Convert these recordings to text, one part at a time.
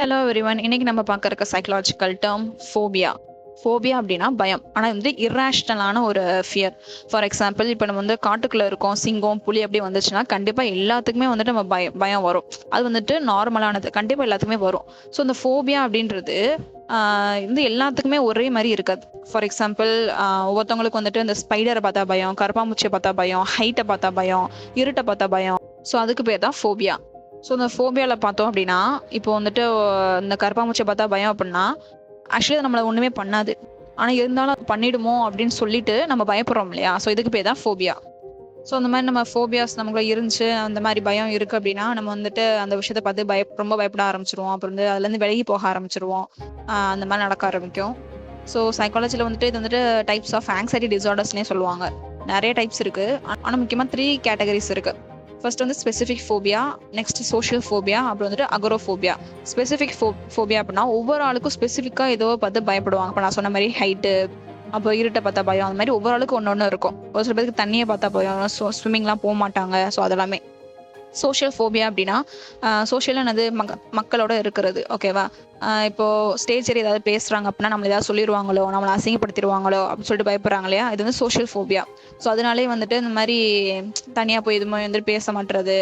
Hello everyone. இன்னைக்கு நம்ம பார்க்க இருக்க சைக்கலாஜிக்கல் டேர்ம் ஃபோபியா. ஃபோபியா அப்படின்னா பயம். ஆனால் வந்து இர்ரேஷ்னலான ஒரு ஃபியர். ஃபார் எக்ஸாம்பிள், இப்போ நம்ம வந்து காட்டுக்குள்ளே இருக்கோம், சிங்கம் புலி அப்படி வந்துச்சுன்னா கண்டிப்பாக எல்லாத்துக்குமே வந்துட்டு நம்ம பயம் வரும். அது வந்துட்டு நார்மலானது, கண்டிப்பாக எல்லாத்துக்குமே வரும். ஸோ இந்த ஃபோபியா அப்படின்றது வந்து எல்லாத்துக்குமே ஒரே மாதிரி இருக்காது. ஃபார் எக்ஸாம்பிள், ஒவ்வொருத்தவங்களுக்கு வந்துட்டு இந்த ஸ்பைடரை பார்த்தா பயம், கருப்பாம்பூச்சியை பார்த்தா பயம், ஹைட்டை பார்த்தா பயம், இருட்டை பார்த்தா பயம். ஸோ அதுக்கு பேர் தான் ஃபோபியா. ஸோ இந்த ஃபோபியாவில் பார்த்தோம் அப்படின்னா, இப்போ வந்துட்டு இந்த கருப்பாம்பூச்சியை பார்த்தா பயம் அப்படின்னா, ஆக்சுவலி அது நம்மளை ஒன்றுமே பண்ணாது. ஆனால் இருந்தாலும் அது பண்ணிடுமோ அப்படின்னு சொல்லிட்டு நம்ம பயப்படுறோம் இல்லையா? ஸோ இதுக்கு பேர் தான் ஃபோபியா. ஸோ அந்த மாதிரி நம்ம ஃபோபியாஸ் நமக்குள்ள இருந்துச்சு, அந்த மாதிரி பயம் இருக்கு அப்படின்னா, நம்ம வந்துட்டு அந்த விஷயத்தை பார்த்து ரொம்ப பயப்பட ஆரம்பிச்சிருவோம். அப்புறம் வந்து அதுலேருந்து விலகி போக ஆரம்பிச்சிருவோம். அந்த மாதிரி நடக்க ஆரம்பிக்கும். ஸோ சைக்காலஜியில் வந்துட்டு இது வந்துட்டு டைப்ஸ் ஆஃப் ஆங்ஸைட்டி டிசார்டர்ஸ்னே சொல்லுவாங்க. நிறைய டைப்ஸ் இருக்கு. ஆனால் முக்கியமாக 3 கேட்டகரிஸ் இருக்கு. ஃபர்ஸ்ட் வந்து specific phobia, next social phobia, அப்புறம் வந்துட்டு அகரோஃபோபியா. ஸ்பெசிஃபிக் ஃபோபியா அப்படின்னா ஒவ்வொரு ஆளுக்கும் ஸ்பெசிஃபிக்காக ஏதோ பார்த்து பயப்படுவாங்க. இப்போ நான் சொன்ன மாதிரி ஹைட்டு, அப்போ இருட்டை பார்த்தா பயம், அந்த மாதிரி ஒவ்வொரு ஆளுக்கும் ஒன்று இருக்கும். ஒரு சில பேருக்கு தண்ணியை பார்த்தா பயம், ஸ்விம்மிங்லாம் போக மாட்டாங்க. ஸோ அதெல்லாமே சோஷியல் ஃபோபியா அப்படின்னா சோஷியலாக என்னது மக்களோட இருக்கிறது. ஓகேவா? இப்போ ஸ்டேஜ் ஏறி ஏதாவது பேசுகிறாங்க அப்படின்னா நம்மளை ஏதாவது சொல்லிடுவாங்களோ, நம்மளை அசிங்கப்படுத்திடுவாங்களோ அப்படின்னு சொல்லிட்டு பயப்படுறாங்க இல்லையா? இது வந்து சோஷியல் ஃபோபியா. ஸோ அதனாலே வந்துட்டு இந்த மாதிரி தனியாக போய் எதுவுமே வந்துட்டு பேச மாட்டுறது,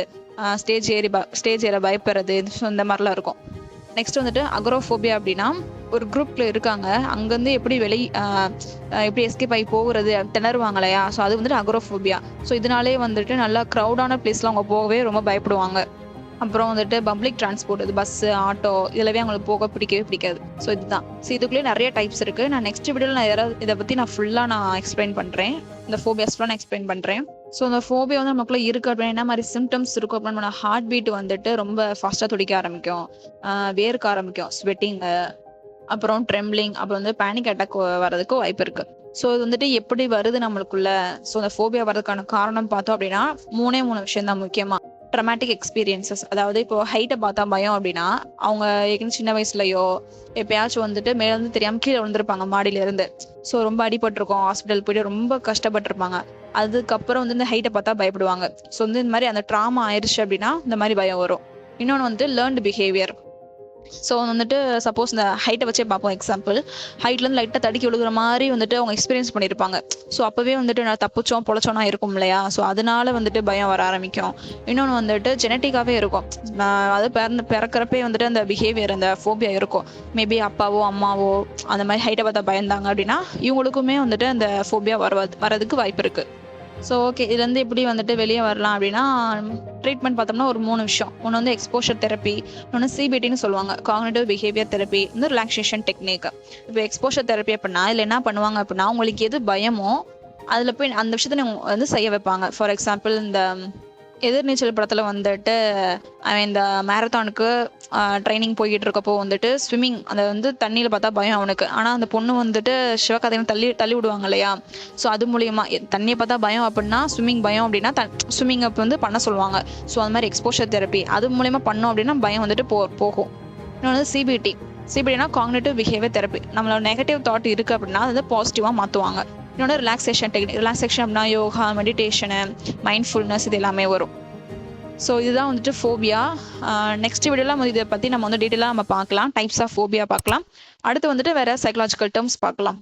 ஸ்டேஜ் ஏற பயப்படுறது, ஸோ இந்த மாதிரிலாம் இருக்கும். நெக்ஸ்ட் வந்துட்டு அகரோஃபோபியா அப்படின்னா ஒரு குரூப்ல இருக்காங்க, அங்கேருந்து எப்படி எஸ்கேப் ஆகி போகிறது திணறுவாங்க இல்லையா? ஸோ அது வந்துட்டு அகரோஃபோபியா. ஸோ இதனாலே வந்துட்டு நல்லா க்ரௌடான பிளேஸ்லாம் அவங்க போகவே ரொம்ப பயப்படுவாங்க. அப்புறம் வந்துட்டு பப்ளிக் டிரான்ஸ்போர்ட், இது பஸ்ஸு, ஆட்டோ, இதெல்லாமே அவங்களுக்கு போக பிடிக்கவே பிடிக்காது. ஸோ இதுதான். ஸோ இதுக்குள்ளேயே நிறைய டைப்ஸ் இருக்குது. நான் நெக்ஸ்ட் வீடியோவில் இதை பற்றி நான் எக்ஸ்பிளைன் பண்ணுறேன். இந்த ஃபோபியாஸ்லாம் நான் எக்ஸ்பிளைன் பண்ணுறேன். ஸோ இந்த ஃபோபியா வந்து நமக்குள்ள இருக்குது அப்படின்னா என்ன மாதிரி சிம்டம்ஸ் இருக்கும் அப்படின்னு, நம்ம ஹார்ட் பீட் வந்துட்டு ரொம்ப ஃபாஸ்ட்டாக துடிக்க ஆரம்பிக்கும், வேர்க்க ஆரம்பிக்கும், ஸ்வெட்டிங்கு, அப்புறம் ட்ரெம்ப்ளிங், அப்புறம் வந்து பேனிக் அட்டாக் வர்றதுக்கு வாய்ப்பு இருக்கு. ஸோ இது வந்துட்டு எப்படி வருது நம்மளுக்குள்ள? ஸோ இந்த ஃபோபியா வர்றதுக்கான காரணம் பார்த்தோம் அப்படின்னா 3 விஷயம் தான் முக்கியமா. ட்ரமாட்டிக் எக்ஸ்பீரியன்சஸ், அதாவது இப்போ ஹைட்டை பார்த்தா பயம் அப்படின்னா அவங்க சின்ன வயசுலயோ எப்பயாச்சும் வந்துட்டு மேலேருந்து தெரியாமல் கீழே விழுந்திருப்பாங்க மாடியில இருந்து. ஸோ ரொம்ப அடிபட்டிருக்கும், ஹாஸ்பிட்டல் போயிட்டு ரொம்ப கஷ்டப்பட்டிருப்பாங்க. அதுக்கப்புறம் வந்து இந்த ஹைட்டை பார்த்தா பயப்படுவாங்க. ஸோ வந்து இந்த மாதிரி அந்த ட்ராமா ஆயிடுச்சு அப்படின்னா இந்த மாதிரி பயம் வரும். இன்னொன்று வந்து லேர்ன்டு பிஹேவியர். ஸோ வந்துட்டு சப்போஸ் இந்த ஹைட்டை வச்சே பார்ப்போம். எக்ஸாம்பிள், ஹைட்லேருந்து லைட்டாக தடுக்கி விழுகிற மாதிரி வந்துட்டு அவங்க எக்ஸ்பீரியன்ஸ் பண்ணியிருப்பாங்க. ஸோ அப்போவே வந்துட்டு நான் தப்பிச்சோம் பொழைச்சோன்னா இருக்கும் இல்லையா? ஸோ அதனால வந்துட்டு பயம் வர ஆரம்பிக்கும். இன்னொன்று வந்துட்டு ஜெனட்டிக்காகவே இருக்கும். அது பிறக்கிறப்பே வந்துட்டு அந்த பிஹேவியர், அந்த ஃபோபியா இருக்கும். மேபி அப்பாவோ அம்மாவோ அந்த மாதிரி ஹைட்டை பார்த்தா பயந்தாங்க அப்படின்னா இவங்களுக்குமே வந்துட்டு அந்த ஃபோபியா வரதுக்கு வாய்ப்பு இருக்குது. ஸோ ஓகே, இதுலேருந்து எப்படி வந்துட்டு வெளியே வரலாம் அப்படின்னா, ட்ரீட்மெண்ட் பார்த்தோம்னா ஒரு 3 விஷயம். ஒன்று வந்து எக்ஸ்போஷர் தெரப்பி, இன்னொன்று சிபிடின்னு சொல்லுவாங்க, காக்னிட்டிவ் பிஹேவியர் தெரப்பி, வந்து ரிலாக்ஸேஷன் டெக்னிக். இப்போ எக்ஸ்போஷர் தெரப்பி அப்படின்னா இதில் என்ன பண்ணுவாங்க அப்படின்னா, உங்களுக்கு எது பயமோ அதில் போய் அந்த விஷயத்த வந்து செய்ய வைப்பாங்க. ஃபார் எக்ஸாம்பிள், இந்த எதிர்நீச்சல் படத்தில் வந்துட்டு அவன் இந்த மேரத்தானுக்கு ட்ரைனிங் போய்கிட்டு இருக்கப்போ வந்துட்டு ஸ்விம்மிங், அதை வந்து தண்ணியில் பார்த்தா பயம் அவனுக்கு. ஆனால் அந்த பொண்ணு வந்துட்டு சிவகாதையும் தள்ளி விடுவாங்க இல்லையா? ஸோ அது மூலியமா தண்ணியை பார்த்தா பயம் அப்படின்னா ஸ்விம்மிங் பயம் அப்படின்னா ஸ்விம்மிங் அப்போ வந்து பண்ண சொல்லுவாங்க. ஸோ அது மாதிரி எக்ஸ்போஷர் தெரப்பி அது மூலியமா பண்ணோம் அப்படின்னா பயம் வந்துட்டு போகும். இன்னொன்று வந்து சிபிடினா காக்னிட்டிவ் பிஹேவியர் தெரப்பி. நம்மளோட நெகட்டிவ் தாட் இருக்குது அப்படின்னா அதை வந்து பாசிட்டிவாக மாற்றுவாங்க. இன்னொன்று ரிலாக்ஸேஷன் டெக்னிக். ரிலாக்ஸேஷன் அப்படின்னா யோகா, மெடிடேஷனு, மைண்ட்ஃபுல்னஸ், இது எல்லாமே வரும். ஸோ இதுதான் வந்துட்டு ஃபோபியா. நெக்ஸ்ட் வீடியோவில் இதை பற்றி நம்ம வந்து டீட்டெயிலாக பார்க்கலாம். டைப்ஸ் ஆஃப் ஃபோபியா பார்க்கலாம். அடுத்து வந்துட்டு வேறு சைக்கலாஜிக்கல் டேர்ம்ஸ் பார்க்கலாம்.